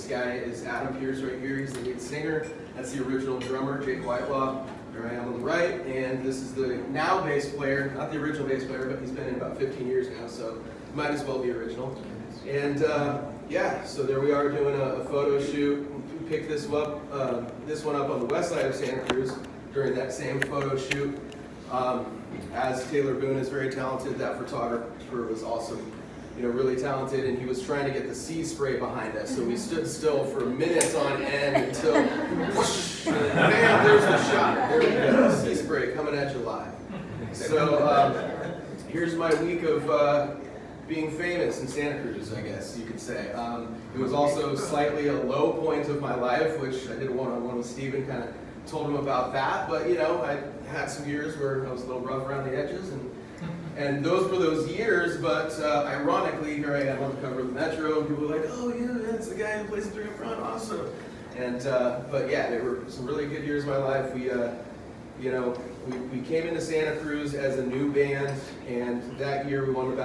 guy is Adam Pierce right here. He's the lead singer. That's the original drummer, Jake Whitelaw. There I am on the right. And this is the now bass player, not the original bass player, but he's been in about 15 years now, so might as well be original. And yeah, so there we are doing a photo shoot. We picked this one up on the west side of Santa Cruz during that same photo shoot. As Taylor Boone is very talented, that photographer was also, really talented, and he was trying to get the sea spray behind us. So we stood still for minutes on end until, whoosh, bam, there's the shot. There we go, sea spray coming at you live. So here's my week of being famous in Santa Cruz, I guess you could say. It was also slightly a low point of my life, which I did a one-on-one with Steven, kind of told him about that. But I had some years where I was a little rough around the edges, and those were those years. But ironically, here I am on the cover of the Metro, and people were like, "Oh yeah, it's the guy who plays the three in front, awesome." And but yeah, there were some really good years of my life. We came into Santa Cruz as a new band, and that year we won we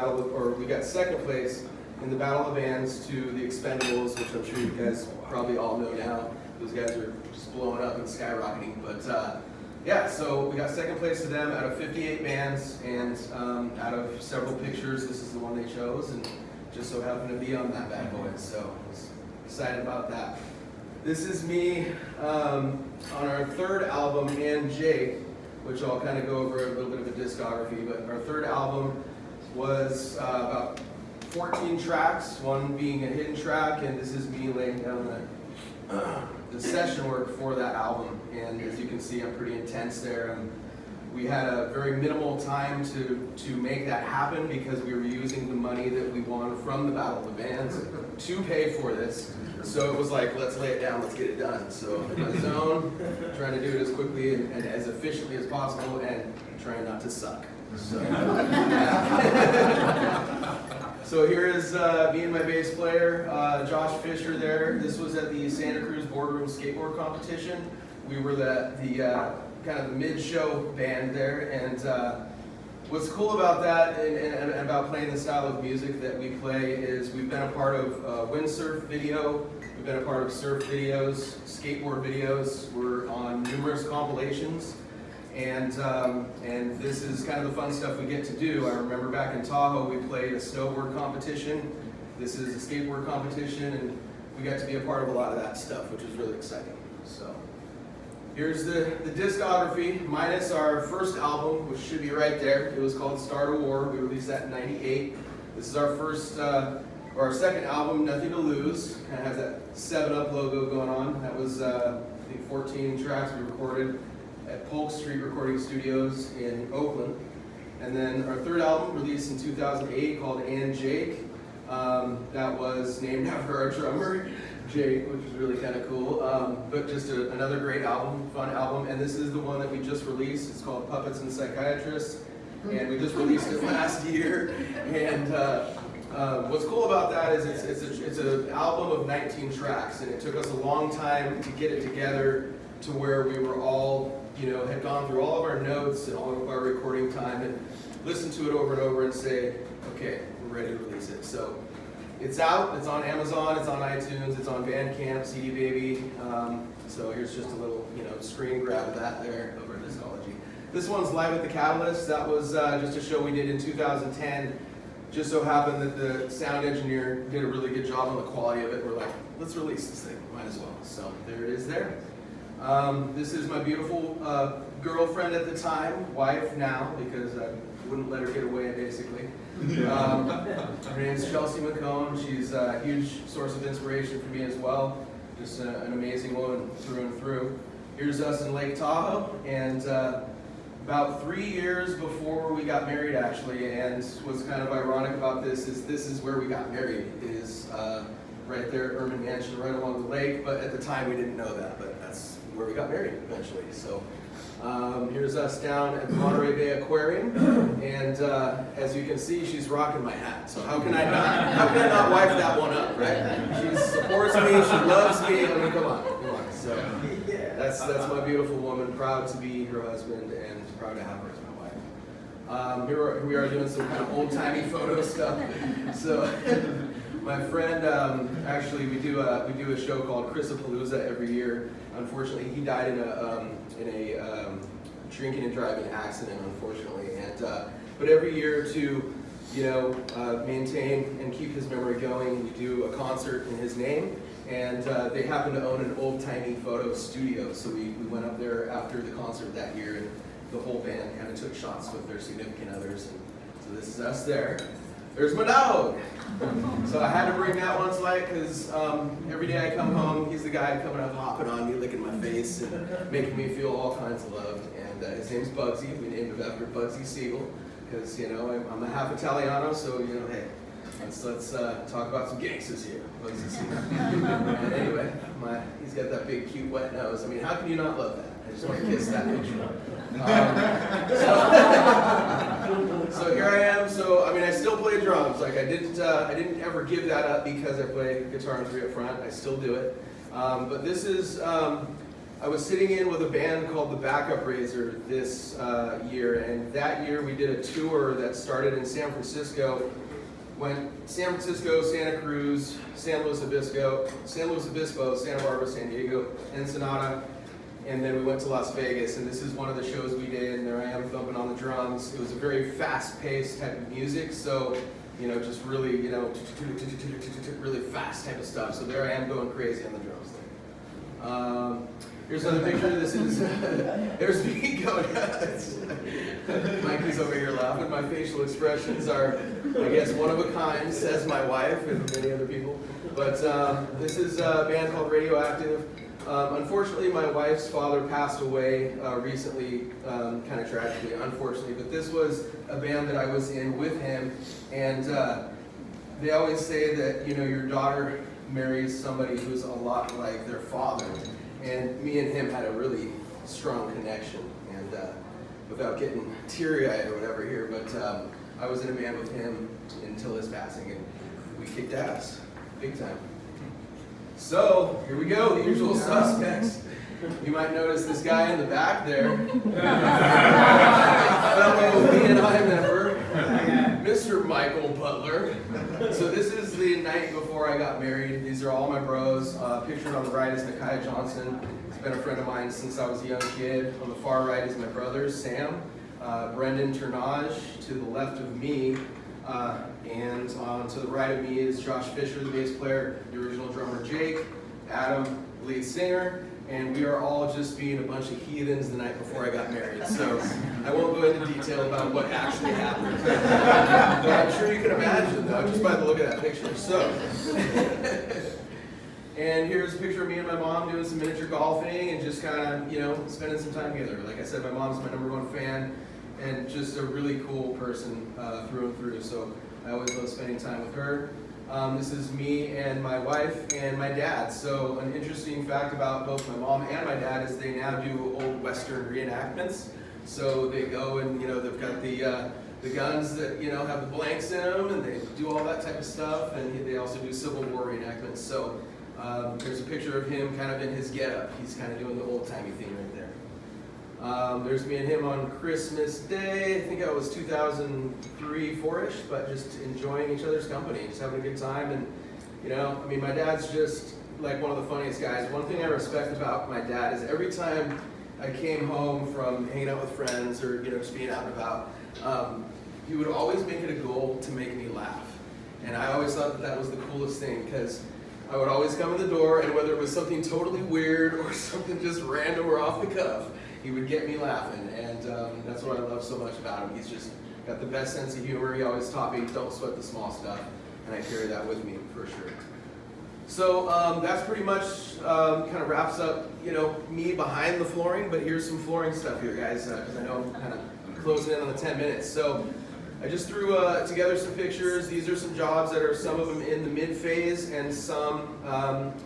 got second place in the Battle of Bands to the Expendables, which I'm sure you guys probably all know now. Those guys are just blowing up and skyrocketing. But yeah, so we got second place to them out of 58 bands, and out of several pictures, this is the one they chose, and just so happened to be on that bad boy. So I was excited about that. This is me on our third album, And Jake, which I'll kind of go over a little bit of a discography, but our third album was about 14 tracks, one being a hidden track, and this is me laying down the session work for that album. And as you can see, I'm pretty intense there. We had a very minimal time to make that happen because we were using the money that we won from the Battle of the Bands to pay for this. So it was like, let's lay it down, let's get it done. So in my zone, trying to do it as quickly and as efficiently as possible, and trying not to suck. So, so here is me and my bass player, Josh Fisher there. This was at the Santa Cruz Boardroom Skateboard Competition. We were the kind of the mid-show band there, and what's cool about that and about playing the style of music that we play is we've been a part of windsurf video, we've been a part of surf videos, skateboard videos, we're on numerous compilations, and this is kind of the fun stuff we get to do. I remember back in Tahoe we played a snowboard competition, this is a skateboard competition, and we got to be a part of a lot of that stuff, which is really exciting. So here's the discography, minus our first album, which should be right there. It was called Start a War. We released that in '98. This is our first, or our second album, Nothing to Lose. Kind of has that 7-Up logo going on. That was, I think, 14 tracks we recorded at Polk Street Recording Studios in Oakland. And then our third album, released in 2008, called And Jake. That was named after our drummer, Jake, which is really kind of cool, but just another great album, fun album, and this is the one that we just released. It's called Puppets and Psychiatrists, and we just released it last year. And what's cool about that is it's an album of 19 tracks, and it took us a long time to get it together to where we were all, had gone through all of our notes and all of our recording time and listened to it over and over and say, okay, we're ready to release it. So it's out, it's on Amazon, it's on iTunes, it's on Bandcamp, CD Baby. So here's just a little, screen grab of that there of our discology. This one's Live at the Catalyst. That was just a show we did in 2010. Just so happened that the sound engineer did a really good job on the quality of it. We're like, let's release this thing, might as well. So there it is there. This is my beautiful girlfriend at the time, wife now, because I wouldn't let her get away, basically. Her name's Chelsea McCone. She's a huge source of inspiration for me as well. Just an amazing woman through and through. Here's us in Lake Tahoe, and about 3 years before we got married, actually, and what's kind of ironic about this is where we got married, is right there at Urban Mansion, right along the lake, but at the time we didn't know that, but that's where we got married eventually. So here's us down at the Monterey Bay Aquarium, and as you can see, she's rocking my hat. So how can I not wife that one up, right? She supports me, she loves me. I mean, come on. So that's my beautiful woman. Proud to be her husband, and proud to have her as my wife. Here we are doing some kind of old-timey photo stuff. So My friend, actually, we do a show called Chrisapalooza every year. Unfortunately, he died in a drinking and driving accident, unfortunately. And but every year to maintain and keep his memory going, we do a concert in his name. And they happen to own an old-timey photo studio, so we went up there after the concert that year, and the whole band kind of took shots with their significant others. And so this is us there. There's my dog. So I had to bring that one tonight because every day I come home, he's the guy coming up, hopping on me, licking my face, and making me feel all kinds of loved. And his name's Bugsy. We named him after Bugsy Siegel because I'm a half Italiano, so hey. Let's talk about some gangsters here. And anyway, he's got that big, cute, wet nose. I mean, how can you not love that? I just want to kiss that picture. So here I am. So I still play drums. Like I didn't ever give that up because I play guitar and 3 up front. I still do it. But this is. I was sitting in with a band called the Backup Razor this year, and that year we did a tour that started in San Francisco. Went San Francisco, Santa Cruz, San Luis Obispo, Santa Barbara, San Diego, Ensenada, and then we went to Las Vegas, and this is one of the shows we did, and there I am thumping on the drums. It was a very fast-paced type of music, so, just really, really fast type of stuff. So there I am going crazy on the drums. Here's another picture. This is, there's me going nuts. Mikey's over here laughing. My facial expressions are, I guess, one of a kind, says my wife and many other people. But this is a band called Radioactive. Unfortunately, my wife's father passed away recently, kind of tragically, unfortunately. But this was a band that I was in with him. And they always say that, your daughter marries somebody who's a lot like their father. And me and him had a really strong connection, and without getting teary-eyed or whatever here, but I was in a band with him until his passing, and we kicked ass, big time. So, here we go, the usual suspects. You might notice this guy in the back there, fellow B&I member, Mr. Michael Butler. So this is the night before I got married. These are all my bros. Pictured on the right is Nakia Johnson. He's been a friend of mine since I was a young kid. On the far right is my brother, Sam. Brendan Turnage to the left of me. And to the right of me is Josh Fisher, the bass player, the original drummer Jake, Adam, lead singer, and we are all just being a bunch of heathens the night before I got married. So I won't go into detail about what actually happened. But I'm sure you can imagine, though, just by the look of that picture. So, and here's a picture of me and my mom doing some miniature golfing and just kind of, spending some time together. Like I said, my mom's my #1 fan and just a really cool person through and through. So I always love spending time with her. This is me and my wife and my dad. So an interesting fact about both my mom and my dad is they now do old Western reenactments. So they go and, they've got the guns that, have the blanks in them, and they do all that type of stuff. And they also do Civil War reenactments. So there's a picture of him kind of in his getup. He's kind of doing the old-timey thing right there. There's me and him on Christmas Day. I think I was 2003, 4-ish, but just enjoying each other's company, just having a good time. And, my dad's just like one of the funniest guys. One thing I respect about my dad is every time I came home from hanging out with friends or, just being out and about, he would always make it a goal to make me laugh. And I always thought that was the coolest thing because I would always come in the door, and whether it was something totally weird or something just random or off the cuff, he would get me laughing, and that's what I love so much about him. He's just got the best sense of humor. He always taught me, don't sweat the small stuff, and I carry that with me for sure. So that's pretty much kind of wraps up, me behind the flooring, but here's some flooring stuff here, guys, because I know I'm kind of closing in on the 10 minutes. So I just threw together some pictures. These are some jobs that are some of them in the mid phase and some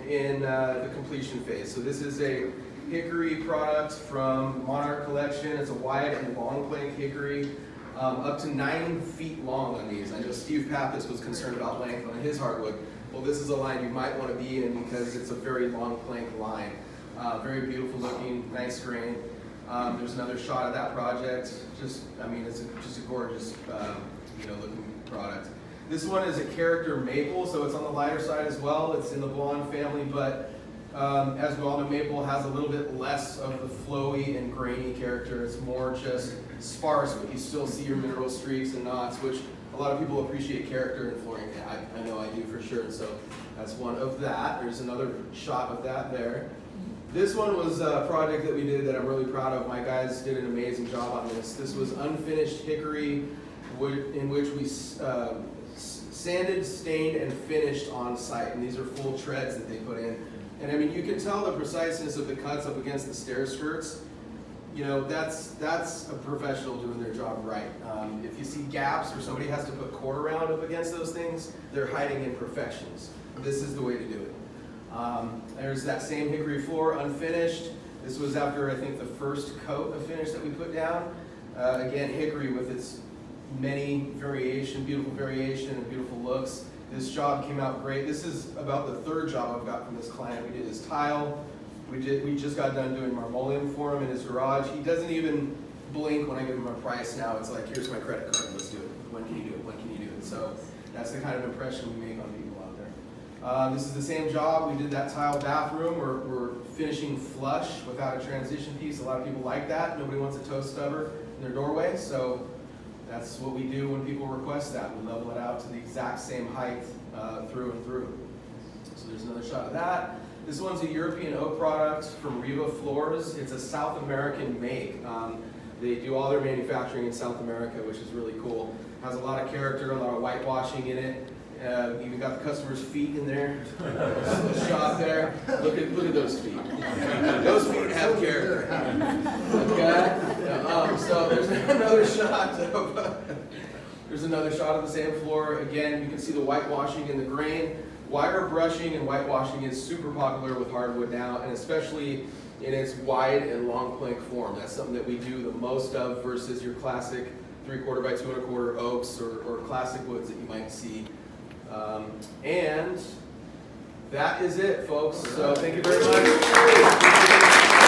in the completion phase. So this is a hickory product from Monarch Collection. It's a wide and long plank hickory, up to 9 feet long on these. I know Steve Pappas was concerned about length on his hardwood. Well, this is a line you might want to be in because it's a very long plank line. Very beautiful looking, nice grain. There's another shot of that project. It's just a gorgeous, looking product. This one is a character maple, so it's on the lighter side as well. It's in the blonde family, but as we all know, maple has a little bit less of the flowy and grainy character. It's more just sparse, but you still see your mineral streaks and knots, which a lot of people appreciate character in flooring. I know I do for sure, and so that's one of that. There's another shot of that there. This one was a project that we did that I'm really proud of. My guys did an amazing job on this. This was unfinished hickory in which we sanded, stained, and finished on site. And these are full treads that they put in. And I mean, you can tell the preciseness of the cuts up against the stair skirts. You know, that's a professional doing their job right. If you see gaps or somebody has to put quarter round up against those things, they're hiding imperfections. This is the way to do it. There's that same hickory floor, unfinished. This was after, I think, the first coat of finish that we put down. Again, hickory with its many beautiful variation and beautiful looks. This job came out great. This is about the third job I've got from this client. We did his tile. We just got done doing marmoleum for him in his garage. He doesn't even blink when I give him a price now. It's like, here's my credit card, let's do it. When can you do it? When can you do it? So that's the kind of impression we make on people out there. This is the same job. We did that tile bathroom. We're finishing flush without a transition piece. A lot of people like that. Nobody wants a toe stubber in their doorway, so that's what we do when people request that. We level it out to the exact same height through and through. So there's another shot of that. This one's a European oak product from Riva Floors. It's a South American make. They do all their manufacturing in South America, which is really cool. Has a lot of character, a lot of whitewashing in it. Even got the customer's feet in there. Shot there. Look at those feet. Those feet have character. Okay. So there's another shot of the same floor. Again, you can see the whitewashing in the grain. Wire brushing and whitewashing is super popular with hardwood now, and especially in its wide and long plank form. That's something that we do the most of versus your classic 3/4 by 2 1/4 oaks or classic woods that you might see. And that is it, folks. So thank you very much.